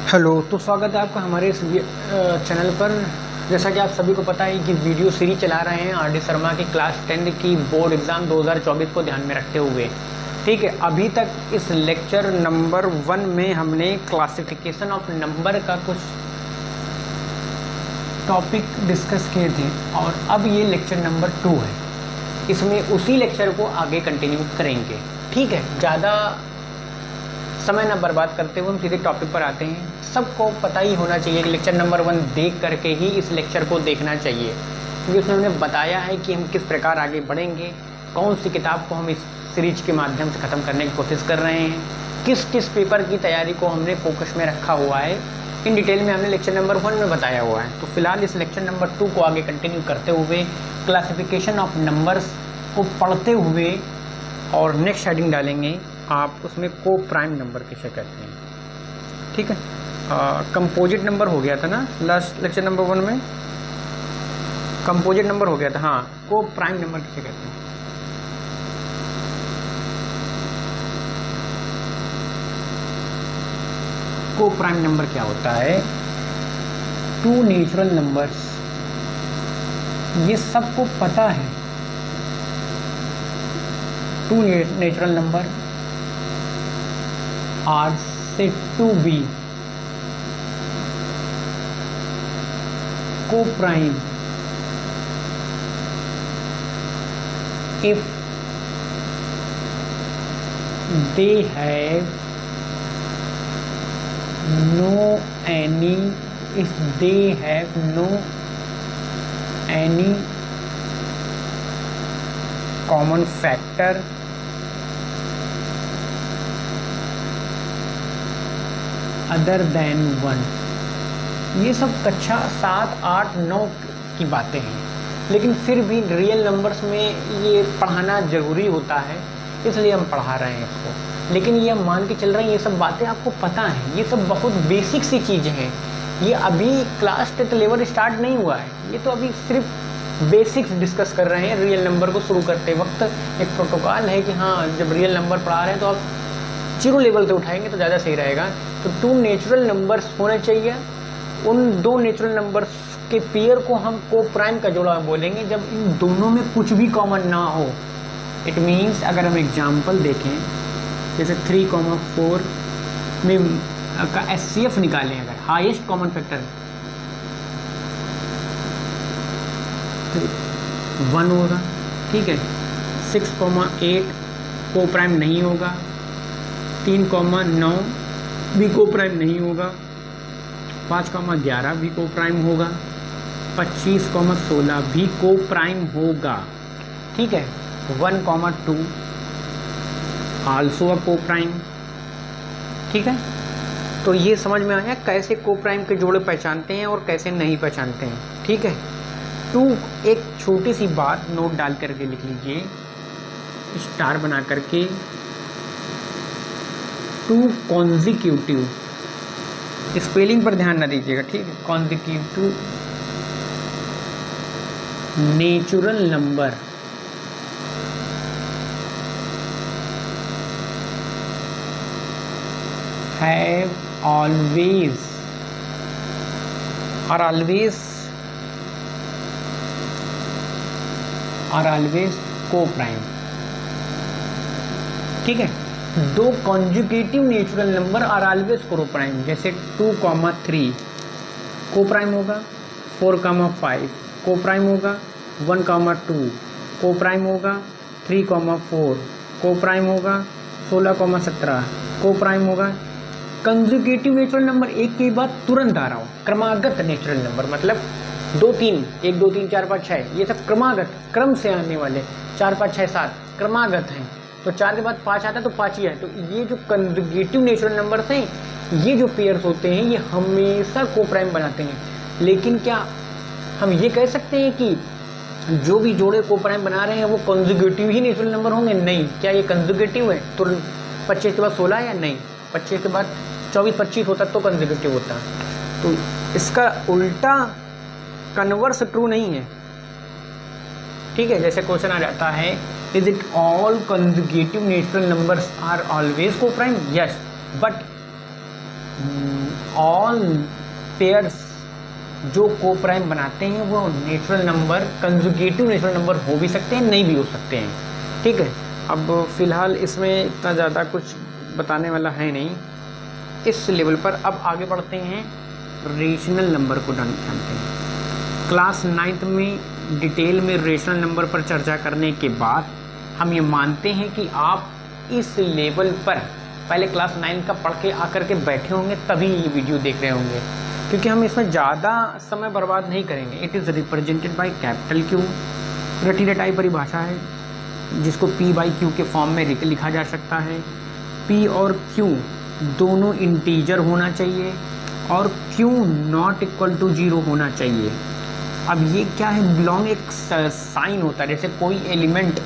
Hello, तो स्वागत है आपका हमारे इस चैनल पर। जैसा कि आप सभी को पता है कि वीडियो सीरीज चला रहे हैं आर डी शर्मा की क्लास 10 की बोर्ड एग्ज़ाम 2024 को ध्यान में रखते हुए। ठीक है, अभी तक इस लेक्चर नंबर 1 में हमने क्लासिफिकेशन ऑफ नंबर का कुछ टॉपिक डिस्कस किए थे और अब ये लेक्चर नंबर 2 है। इसमें उसी लेक्चर को आगे कंटिन्यू करेंगे। ठीक है, ज़्यादा समय ना बर्बाद करते हुए हम सीधे टॉपिक पर आते हैं। सबको पता ही होना चाहिए कि लेक्चर नंबर 1 देख करके ही इस लेक्चर को देखना चाहिए, क्योंकि उसमें हमने बताया है कि हम किस प्रकार आगे बढ़ेंगे, कौन सी किताब को हम इस सीरीज के माध्यम से ख़त्म करने की कोशिश कर रहे हैं, किस किस पेपर की तैयारी को हमने फोकस में रखा हुआ है, इन डिटेल में हमने लेक्चर नंबर 1 में बताया हुआ है। तो फिलहाल इस लेक्चर नंबर 2 को आगे कंटिन्यू करते हुए क्लासिफिकेशन ऑफ नंबर्स को पढ़ते हुए और नेक्स्ट हेडिंग डालेंगे आप उसमें को प्राइम नंबर किसे कहते हैं। ठीक है, कंपोजिट नंबर हो गया था ना लास्ट लेक्चर नंबर 1 में, कंपोजिट नंबर हो गया था। हाँ, को प्राइम नंबर किसे कहते हैं। को प्राइम नंबर क्या होता है? टू नेचुरल नंबर्स, ये सबको पता है। Two natural number are said to be co-prime if they have no any common factor other than 1। ये सब कक्षा 7, 8, 9 की बातें हैं, लेकिन फिर भी रियल नंबर्स में ये पढ़ाना ज़रूरी होता है, इसलिए हम पढ़ा रहे हैं इसको। लेकिन ये हम मान के चल रहे हैं ये सब बातें आपको पता हैं, ये सब बहुत बेसिक सी चीज़ें हैं। ये अभी क्लास 10 लेवल स्टार्ट नहीं हुआ है, ये तो अभी सिर्फ बेसिक्स डिस्कस कर रहे हैं। रियल नंबर को शुरू करते वक्त एक प्रोटोकॉल है कि हाँ, जब रियल नंबर पढ़ा रहे हैं तो आप 0 लेवल से उठाएंगे तो ज़्यादा सही रहेगा। तो 2 नेचुरल नंबर्स होने चाहिए। उन 2 नेचुरल नंबर्स के पेयर को हम को प्राइम का जोड़ा बोलेंगे जब इन दोनों में कुछ भी कॉमन ना हो। इट मीन्स अगर हम एग्जांपल देखें, जैसे 3,4 में का HCF निकालें, अगर हाईएस्ट कॉमन फैक्टर 1 होगा। ठीक है, 6,8 को प्राइम नहीं होगा, 3,9 भी को प्राइम नहीं होगा, 5,11 भी को प्राइम होगा, 25,16 भी को प्राइम होगा। ठीक है, 1,2 आल्सो अ को प्राइम। ठीक है, तो ये समझ में आया कैसे को प्राइम के जोड़े पहचानते हैं और कैसे नहीं पहचानते हैं। ठीक है, 2 एक छोटी सी बात नोट डाल करके लिख लीजिए, स्टार बना करके। 2 कॉन्जिक्यूटिव, स्पेलिंग पर ध्यान ना दीजिएगा। ठीक है, consecutive natural number have always coprime. ठीक है, 2 conjugative natural number are always coprime, जैसे 2,3 को प्राइम होगा, 4,5 को प्राइम होगा, 1,2 को प्राइम होगा, 3,4 को प्राइम होगा, 16,17 को प्राइम होगा। कंजुगेटिव नेचुरल नंबर एक के बाद तुरंत आ रहा हो, क्रमागत नेचुरल नंबर मतलब 2, 3, 1, 2, 3, 4, 5, 6, ये सब क्रमागत क्रम से आने वाले, 4, 5, 6, 7 क्रमागत हैं। तो 4 के बाद 5 आता है तो 5 ही है। तो ये जो कंजुगेटिव नेचुरल नंबर्स हैं, ये जो पेयर्स होते हैं, ये हमेशा को प्राइम बनाते हैं। लेकिन क्या हम ये कह सकते हैं कि जो भी जोड़े को प्राइम बना रहे हैं वो कंजुगेटिव ही नेचुरल नंबर होंगे? नहीं। क्या ये कंजुगेटिव है? तो 25 के बाद 16 या नहीं, 25 के बाद 24, 25 होता तो कंजुगेटिव होता। तो इसका उल्टा कन्वर्स ट्रू नहीं है। ठीक है, जैसे क्वेश्चन आ जाता है, is it all conjugative natural numbers are always coprime? Yes, but all pairs जो को प्राइम बनाते हैं वो natural number, conjugative natural number हो भी सकते हैं, नहीं भी हो सकते हैं। ठीक है, अब फिलहाल इसमें इतना ज़्यादा कुछ बताने वाला है नहीं इस लेवल पर। अब आगे बढ़ते हैं, रेशनल नंबर को जानते हैं। क्लास 9th में डिटेल में रेशनल नंबर पर चर्चा करने के बाद हम ये मानते हैं कि आप इस लेवल पर पहले क्लास 9 का पढ़ के आकर के बैठे होंगे, तभी ये वीडियो देख रहे होंगे, क्योंकि हम इसमें ज़्यादा समय बर्बाद नहीं करेंगे। It is represented by capital Q, रटी रटाई परिभाषा है जिसको P बाई Q के फॉर्म में लिखा जा सकता है। P और Q दोनों इंटीजर होना चाहिए और Q नॉट इक्वल टू 0 होना चाहिए। अब ये क्या है, बिलोंग एक साइन होता है, जैसे कोई एलिमेंट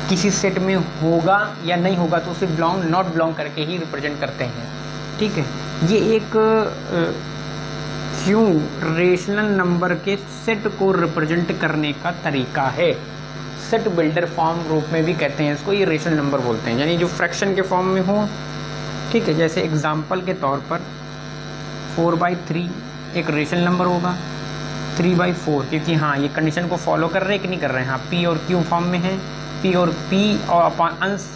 किसी सेट में होगा या नहीं होगा तो उसे बिलोंग नॉट बिलोंग करके ही रिप्रेजेंट करते हैं। ठीक है, ये एक क्यों रेशनल नंबर के सेट को रिप्रेजेंट करने का तरीका है। सेट बिल्डर फॉर्म रूप में भी कहते हैं इसको, ये रेशनल नंबर बोलते हैं, यानी जो फ्रैक्शन के फॉर्म में हो। ठीक है, जैसे एग्जाम्पल के तौर पर 4/3 एक रेशनल नंबर होगा, 3/4, क्योंकि हाँ ये कंडीशन को फॉलो कर रहे हैं कि नहीं कर रहे हैं। हाँ, P और Q फॉर्म में है, P और अपॉन अंश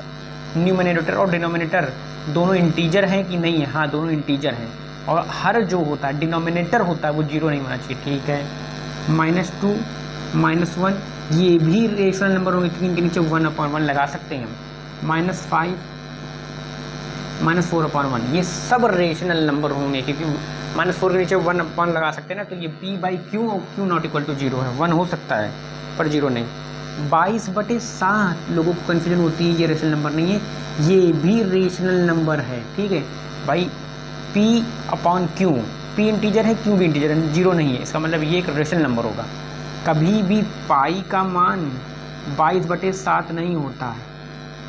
न्यूमरेटर और डिनोमिनेटर दोनों इंटीजर हैं कि नहीं है। हाँ, दोनों इंटीजर हैं। और हर जो होता है डिनोमिनेटर होता है वो 0 नहीं होना चाहिए। ठीक है, -2 -1 ये भी रेशनल नंबर होंगे क्योंकि इनके नीचे 1/1 लगा सकते हैं हम। -5 -4/1 ये सब रेशनल नंबर होंगे क्योंकि -4 के नीचे 1/1 लगा सकते हैं ना, तो ये P बाई Q और Q नॉट इक्वल टू 0 है। 1 हो सकता है पर 0 नहीं। 22/7 लोगों को कन्फ्यूजन होती है, ये रेशनल नंबर नहीं है, ये भी रेशनल नंबर है। ठीक है भाई, P/Q, P इंटीजर है, Q भी इंटीजर है, 0 नहीं है, इसका मतलब ये एक रेशनल नंबर होगा। कभी भी पाई का मान 22/7 नहीं होता है।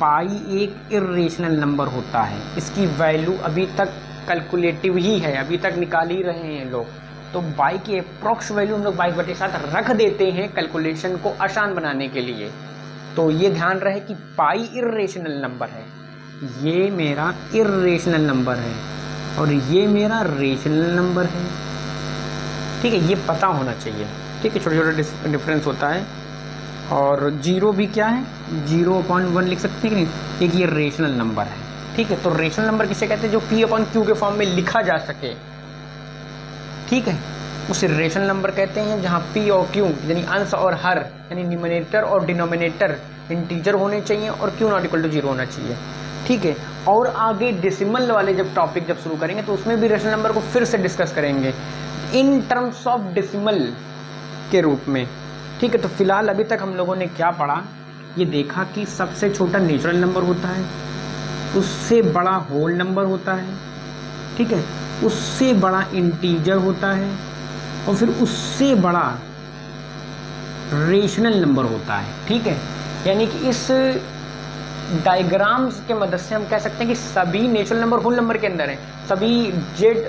पाई एक इर्रेशनल नंबर होता है, इसकी वैल्यू अभी तक कैलकुलेटिव ही है, अभी तक निकाल ही रहे हैं लोग। तो बाई की अप्रॉक्स वैल्यू हम लोग 22/7 रख देते हैं कैलकुलेशन को आसान बनाने के लिए। तो ये ध्यान रहे कि पाई इर्रेशनल नंबर है, ये मेरा इर्रेशनल नंबर है और ये मेरा रेशनल नंबर है। ठीक है, ये पता होना चाहिए। ठीक है, छोटे छोटे डिफरेंस होता है। और 0 भी क्या है, 0/1 लिख सकते हैं कि नहीं, एक ये रेशनल नंबर है। ठीक है, तो रेशनल नंबर किसे कहते हैं, जो P/Q के फॉर्म में लिखा जा सके। ठीक है, उसे रेशनल नंबर कहते हैं जहाँ P और Q यानी अंश और हर यानी न्यूमरेटर और डिनोमिनेटर इंटीजर होने चाहिए और Q नॉट इक्वल टू 0 होना चाहिए। ठीक है, और आगे डेसिमल वाले जब टॉपिक जब शुरू करेंगे तो उसमें भी रेशनल नंबर को फिर से डिस्कस करेंगे इन टर्म्स ऑफ डेसिमल के रूप में। ठीक है, तो फिलहाल अभी तक हम लोगों ने क्या पढ़ा, ये देखा कि सबसे छोटा नेचुरल नंबर होता है, उससे बड़ा होल नंबर होता है। ठीक है, उससे बड़ा इंटीजर होता है और फिर उससे बड़ा रेशनल नंबर होता है। ठीक है, यानी कि इस डायग्राम्स के मदद से हम कह सकते हैं कि सभी नेचुरल नंबर होल नंबर के अंदर है,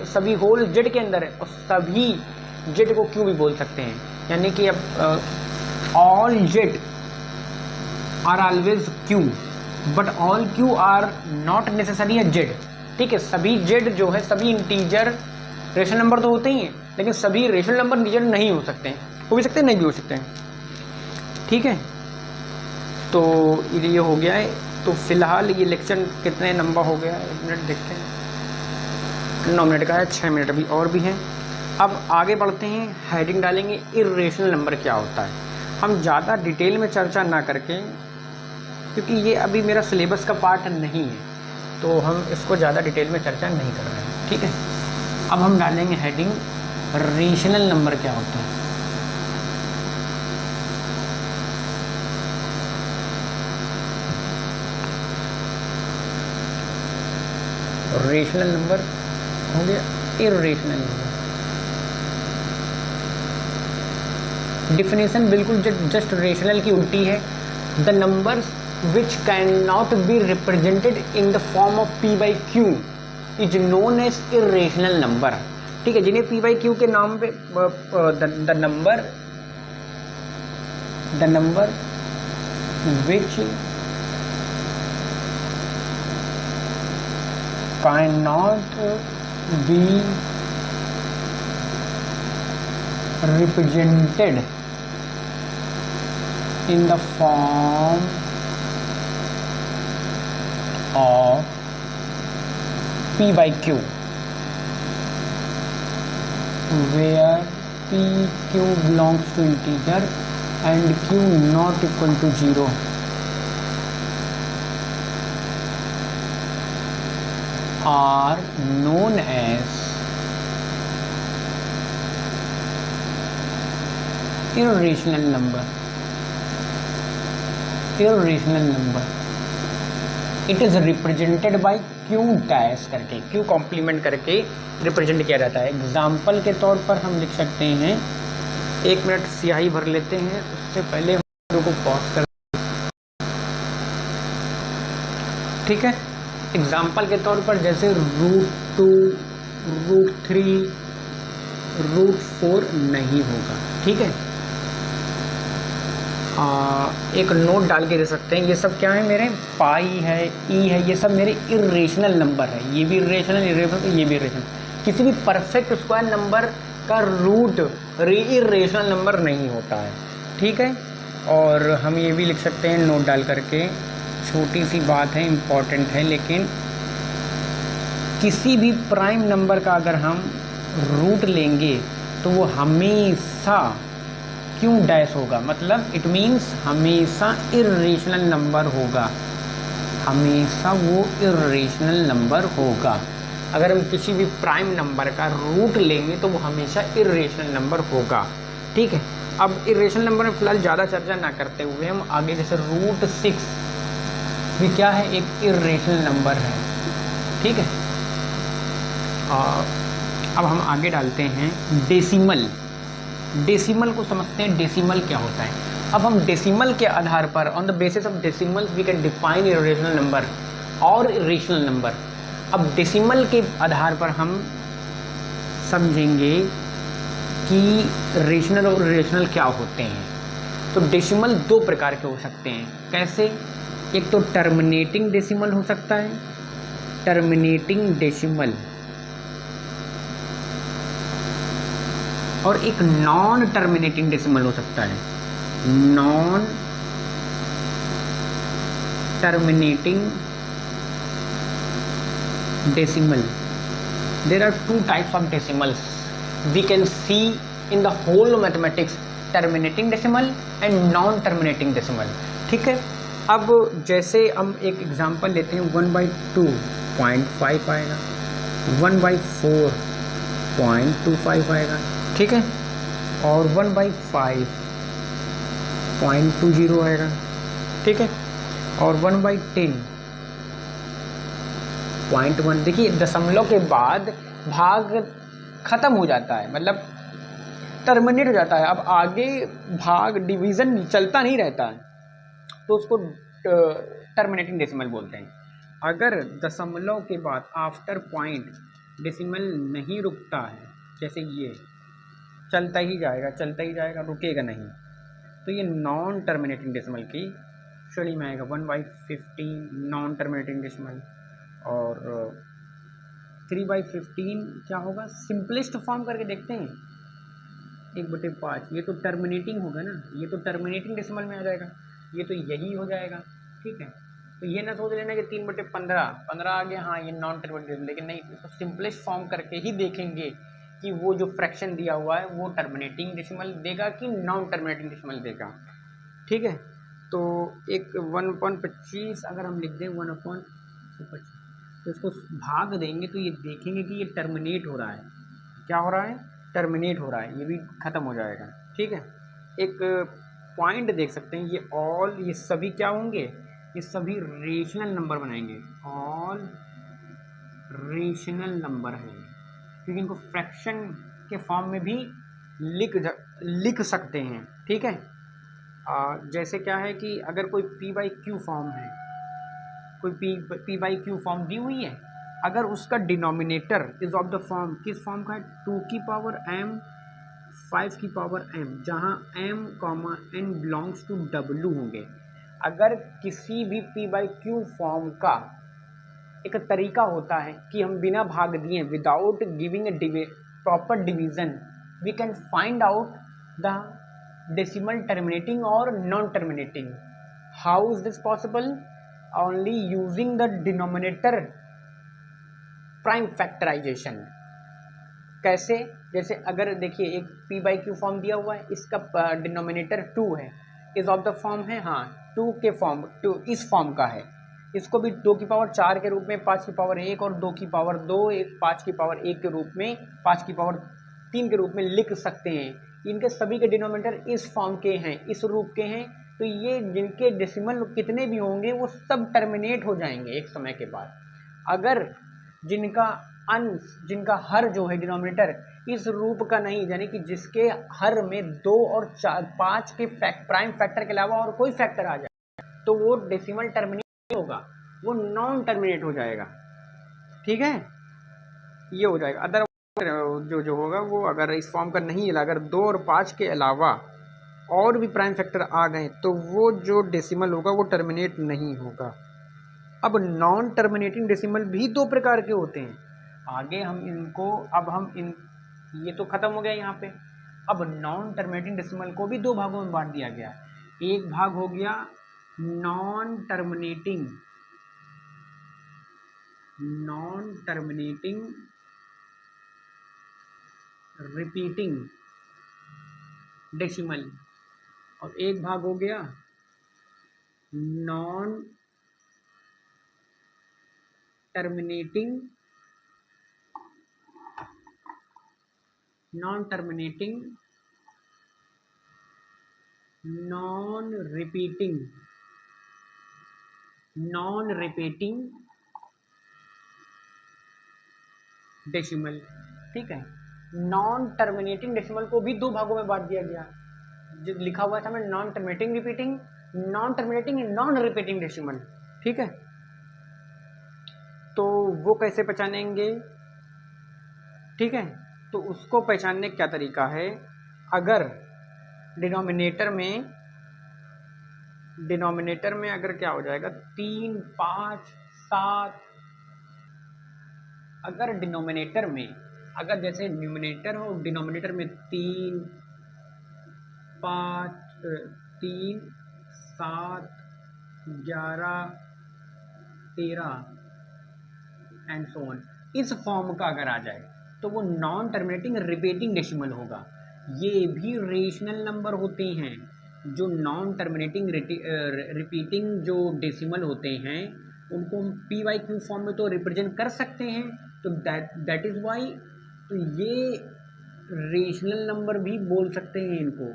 सभी होल जेड के अंदर है और सभी जेड को क्यू भी बोल सकते हैं। यानी कि अब all Z are always Q but all Q are not necessary a Z. ठीक है, सभी जेड जो है सभी इंटीजर रेशनल नंबर तो होते ही हैं, लेकिन सभी रेशनल नंबर इंटीजर नहीं हो सकते हैं, हो भी सकते हैं नहीं भी हो सकते हैं। ठीक है, तो ये हो गया है। तो फिलहाल ये लेक्चर कितने नंबर हो गया, 1 मिनट देखते हैं, 9 मिनट का है, 6 मिनट अभी और भी हैं। अब आगे बढ़ते हैं, हेडिंग डालेंगे इर्रेशनल नंबर क्या होता है। हम ज़्यादा डिटेल में चर्चा ना करके, क्योंकि ये अभी मेरा सिलेबस का पार्ट नहीं है, तो हम इसको ज़्यादा डिटेल में चर्चा नहीं कर रहे हैं। ठीक है, अब हम डालेंगे हेडिंग रेशनल नंबर क्या होता है। रेशनल नंबर हो गया इर्रेशनल नंबर। डिफिनेशन बिल्कुल जस्ट रेशनल की उल्टी है। The numbers which cannot be represented in the form of P/Q is known as irrational number। ठीक है, जिन्हें P/Q के नाम पे the number which cannot be represented in the form of P by Q, where P, Q belongs to integer and Q not equal to 0. Are known as irrational number. Irrational number. It is represented by Q dash करके, Q complement करके represent किया जाता है. Example के तौर पर हम लिख सकते हैं, 1 मिनट स्याही भर लेते हैं, उससे पहले हम को पॉज कर. ठीक है. एग्जाम्पल के तौर पर जैसे √2, √3, √4 नहीं होगा. ठीक है. एक नोट डाल के दे सकते हैं, ये सब क्या है मेरे, पाई है, ई है, ये सब मेरे इरेशनल नंबर है. ये भी इरेशनल, ये भी इरेशनल. किसी भी परफेक्ट स्क्वायर नंबर का रूट इरेशनल नंबर नहीं होता है. ठीक है. और हम ये भी लिख सकते हैं नोट डाल करके, छोटी सी बात है, इम्पॉर्टेंट है, लेकिन किसी भी प्राइम नंबर का अगर हम रूट लेंगे तो वो हमेशा क्यों डैश होगा, मतलब इट मीन्स हमेशा इरेशनल नंबर होगा. हमेशा वो इरेशनल नंबर होगा. अगर हम किसी भी प्राइम नंबर का रूट लेंगे तो वो हमेशा इरेशनल नंबर होगा. ठीक है. अब इरेशनल नंबर में फिलहाल ज़्यादा चर्चा ना करते हुए हम आगे, जैसे √6 भी क्या है, एक इरेशनल नंबर है. ठीक है. अब हम आगे डालते हैं डेसिमल. डेसिमल को समझते हैं, डेसिमल क्या होता है. अब हम डेसिमल के आधार पर, on the basis of decimal we can define irrational number और इरेशनल नंबर. अब डेसिमल के आधार पर हम समझेंगे कि रेशनल और इरेशनल क्या होते हैं. तो डेसिमल 2 प्रकार के हो सकते हैं. कैसे? एक तो टर्मिनेटिंग डेसिमल हो सकता है, टर्मिनेटिंग डेसिमल, और एक नॉन टर्मिनेटिंग डेसिमल हो सकता है. Non terminating decimal. There are 2 types of decimals we can see in the whole of mathematics: terminating decimal and non-terminating decimal. ठीक है. अब जैसे हम एक एग्जांपल लेते हैं, 1/2.5 आएगा, 1/4.25 आएगा. ठीक है. और 1/5.20 आएगा. ठीक है. और 1/10.1. देखिए, दशमलव के बाद भाग खत्म हो जाता है, मतलब टर्मिनेट हो जाता है. अब आगे भाग डिवीज़न चलता नहीं रहता है, तो उसको टर्मिनेटिंग डेसिमल बोलते हैं. अगर दशमलव के बाद आफ्टर पॉइंट डेसिमल नहीं रुकता है, जैसे ये चलता ही जाएगा, रुकेगा नहीं, तो ये नॉन टर्मिनेटिंग डेसिमल की श्रेणी में आएगा. 1/15 नॉन टर्मिनेटिंग डेसिमल, और 3/15 क्या होगा, सिंपलेस्ट फॉर्म करके देखते हैं, 1/5. ये तो टर्मिनेटिंग होगा ना, ये तो टर्मिनेटिंग डेसिमल में आ जाएगा, ये तो यही हो जाएगा. ठीक है. तो ये ना सोच लेना कि 3/15 आ गया, हाँ ये नॉन टर्मिनेटिंग, लेकिन नहीं, इसको सिंपलेस्ट फॉर्म करके ही देखेंगे कि वो जो फ्रैक्शन दिया हुआ है वो टर्मिनेटिंग डेसिमल देगा कि नॉन टर्मिनेटिंग डेसिमल देगा. ठीक है. तो एक 1/25 अगर हम लिख दें, 1/25, तो इसको भाग देंगे तो ये देखेंगे कि ये टर्मिनेट हो रहा है. क्या हो रहा है? टर्मिनेट हो रहा है. ये भी ख़त्म हो जाएगा. ठीक है. एक पॉइंट देख सकते हैं, ये ऑल, ये सभी क्या होंगे, ये सभी रेशनल नंबर बनाएंगे. ऑल रेशनल नंबर है, क्योंकि इनको फ्रैक्शन के फॉर्म में भी लिख सकते हैं. ठीक है. जैसे क्या है कि अगर कोई P/Q फॉर्म है, कोई P/Q फॉर्म दी हुई है, अगर उसका denominator is of the form, किस फॉर्म का है, 2 की पावर m 5 की पावर m, जहाँ m, n belongs to W होंगे. अगर किसी भी P/Q फॉर्म का एक तरीका होता है कि हम बिना भाग दिए, without giving a proper division, we can find out the decimal terminating और non terminating. How is this possible? Only using the denominator prime factorisation. कैसे? जैसे अगर देखिए एक p बाई क्यू फॉर्म दिया हुआ है, इसका डिनोमिनेटर 2 है, इज ऑफ द फॉर्म है, हाँ 2 के फॉर्म, 2 इस फॉर्म का है. इसको भी 2 की पावर 4 के रूप में, 5 की पावर 1 और 2 की पावर 2, 5 की पावर 1 के रूप में, 5 की पावर 3 के रूप में लिख सकते हैं. इनके सभी के डिनोमिनेटर इस फॉर्म के हैं, इस रूप के हैं. तो ये जिनके डेसिमल कितने भी होंगे वो सब टर्मिनेट हो जाएंगे एक समय के बाद. अगर जिनका अंश, जिनका हर जो है डिनोमिनेटर इस रूप का नहीं, यानी कि जिसके हर में 2 और 4, 5 के प्राइम फैक्टर के अलावा और कोई फैक्टर आ जाए, तो वो डेसिमल टर्मिनेट नहीं होगा, वो नॉन टर्मिनेट हो जाएगा. ठीक है, ये हो जाएगा. अदर जो होगा वो अगर इस फॉर्म का नहीं है, अगर 2 और 5 के अलावा और भी प्राइम फैक्टर आ गए तो वो जो डेसिमल होगा वो टर्मिनेट नहीं होगा. अब नॉन टर्मिनेटिंग डेसिमल भी 2 प्रकार के होते हैं. आगे हम इनको, अब हम इन, ये तो खत्म हो गया यहाँ पे. अब नॉन टर्मिनेटिंग डेसिमल को भी 2 भागों में बांट दिया गया. एक भाग हो गया नॉन टर्मिनेटिंग रिपीटिंग डेसिमल, और एक भाग हो गया non terminating non repeating decimal. ठीक है, नॉन टर्मिनेटिंग डेसिमल को भी 2 भागों में बांट दिया गया. जो लिखा हुआ था हमें non terminating repeating, non terminating non repeating decimal. ठीक है, तो वो कैसे पहचानेंगे? ठीक है, तो उसको पहचानने का क्या तरीका है? अगर डिनोमिनेटर में अगर क्या हो जाएगा 3, 5, 7, अगर डिनोमिनेटर में, अगर जैसे न्यूमिनेटर हो, डिनोमिनेटर में 3, 5, 3, 7, 11, 13 एंड सो ऑन, इस फॉर्म का अगर आ जाए तो वो नॉन टर्मिनेटिंग रिपीटिंग डेसिमल होगा. ये भी रेशनल नंबर होते हैं. जो नॉन टर्मिनेटिंग रिपीटिंग जो डेसिमल होते हैं उनको हम पी वाई क्यू फॉर्म में तो रिप्रेजेंट कर सकते हैं. तो दैट इज़ वाई, तो ये रेशनल नंबर भी बोल सकते हैं, इनको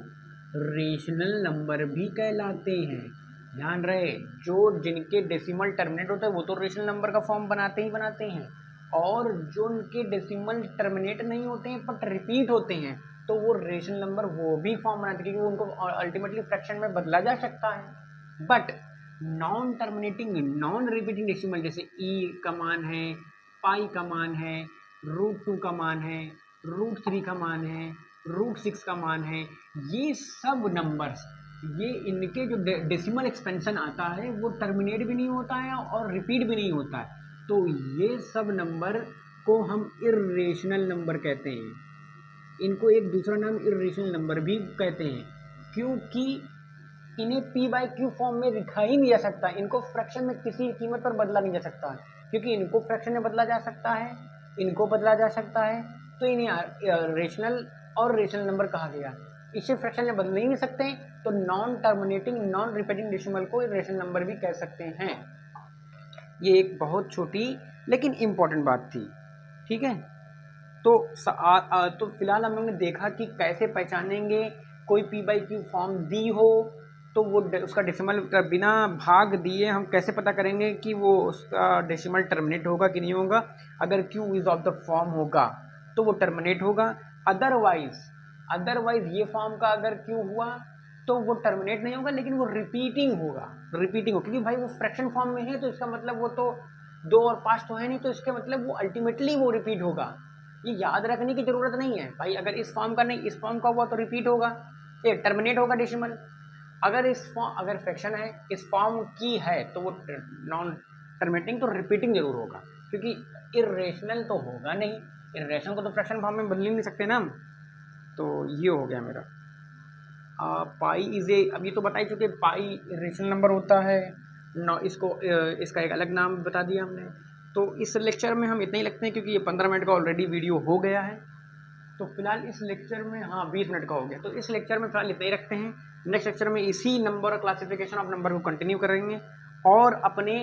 रेशनल नंबर भी कहलाते हैं. ध्यान रहे, जो जिनके डेसिमल टर्मिनेट होता है वो तो रेशनल नंबर का फॉर्म बनाते हैं, और जो उनके डेसिमल टर्मिनेट नहीं होते हैं बट रिपीट होते हैं तो वो रेशनल नंबर वो भी फॉर्म बनाते हैं, क्योंकि उनको अल्टीमेटली फ्रैक्शन में बदला जा सकता है. But non terminating non repeating decimal, जैसे ई का मान है, पाई का मान है, √2 का मान है, √3 का मान है, √6 का मान है, ये सब नंबर्स, ये इनके जो डेसिमल एक्सपेंशन आता है वो टर्मिनेट भी नहीं होता है और रिपीट भी नहीं होता है. तो ये सब नंबर को हम इर्रेशनल नंबर कहते हैं. इनको एक दूसरा नाम इर्रेशनल नंबर भी कहते हैं, क्योंकि इन्हें p बाई क्यू फॉर्म में लिखा ही नहीं जा सकता. इनको फ्रैक्शन में किसी कीमत पर बदला नहीं जा सकता, क्योंकि इनको फ्रैक्शन में बदला जा सकता है, इनको बदला जा सकता है, तो इन्हें रेशनल और रेशनल नंबर कहा गया. इसे फ्रैक्शन में बदल ही नहीं सकते, तो non terminating non repeating decimal को रेशनल नंबर भी कह सकते हैं. ये एक बहुत छोटी लेकिन इम्पोर्टेंट बात थी. ठीक है, तो फिलहाल हम लोगों ने देखा कि कैसे पहचानेंगे कोई p बाई क्यू फॉर्म दी हो तो वो उसका डेसिमल बिना भाग दिए हम कैसे पता करेंगे कि वो उसका डेसिमल टर्मिनेट होगा कि नहीं होगा. अगर q is of the form होगा तो वो टर्मिनेट होगा. अदरवाइज ये फॉर्म का अगर q हुआ तो वो टर्मिनेट नहीं होगा, लेकिन वो रिपीटिंग होगा, क्योंकि भाई वो फ्रैक्शन फॉर्म में है, तो इसका मतलब वो तो 2 और 5 तो है नहीं, तो इसका मतलब वो अल्टीमेटली वो रिपीट होगा. ये याद रखने की ज़रूरत नहीं है भाई, अगर इस फॉर्म का नहीं इस फॉर्म का हुआ तो रिपीट होगा, ये टर्मिनेट होगा डेसिमल. अगर फ्रैक्शन है इस फॉर्म की है तो वो नॉन टर्मिनेटिंग तो रिपीटिंग जरूर होगा, क्योंकि इरेशनल तो होगा नहीं, इरेशनल को तो फ्रैक्शन फॉर्म में बदल ही नहीं सकते ना हम। तो ये हो गया मेरा पाई इज ए, अब ये तो बता ही चुके पाई इरेशनल नंबर होता है ना, इसका एक अलग नाम बता दिया हमने। तो इस लेक्चर में हम इतना ही लगते हैं, क्योंकि ये 15 मिनट का ऑलरेडी वीडियो हो गया है। तो फिलहाल इस लेक्चर में, हाँ 20 मिनट का हो गया, तो इस लेक्चर में फिलहाल इतना ही रखते हैं। नेक्स्ट लेक्चर में इसी नंबर और क्लासिफिकेशन ऑफ नंबर को कंटिन्यू करेंगे, और अपने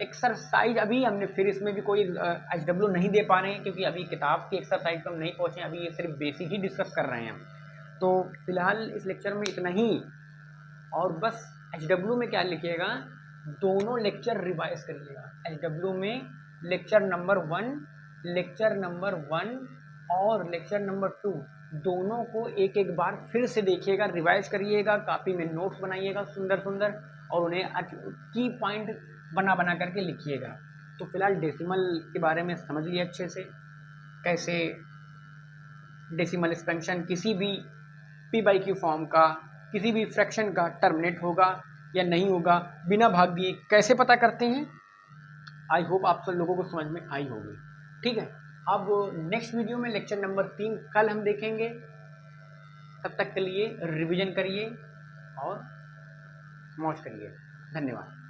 एक्सरसाइज अभी हमने फिर इसमें भी कोई HW नहीं दे पा रहे हैं, क्योंकि अभी किताब की एक्सरसाइज पर हम नहीं पहुँचे, अभी ये सिर्फ बेसिक ही डिस्कस कर रहे हैं हम। तो फिलहाल इस लेक्चर में इतना ही, और बस HW में क्या लिखिएगा, दोनों लेक्चर रिवाइज करिएगा। HW में लेक्चर नंबर 1 और लेक्चर नंबर 2 दोनों को एक एक बार फिर से देखिएगा, रिवाइज करिएगा, कॉपी में नोट्स बनाइएगा सुंदर सुंदर, और उन्हें की पॉइंट बना बना करके लिखिएगा। तो फिलहाल डेसिमल के बारे में समझ लिया अच्छे से, कैसे डेसिमल एक्सपेंशन किसी भी P/Q फॉर्म का, किसी भी फ्रैक्शन का टर्मिनेट होगा या नहीं होगा, बिना भाग दिए कैसे पता करते हैं। आई होप आप सब लोगों को समझ में आई होगी। ठीक है, अब नेक्स्ट वीडियो में लेक्चर नंबर 3 कल हम देखेंगे। तब तक के लिए रिवीजन करिए और मौज करिए। धन्यवाद।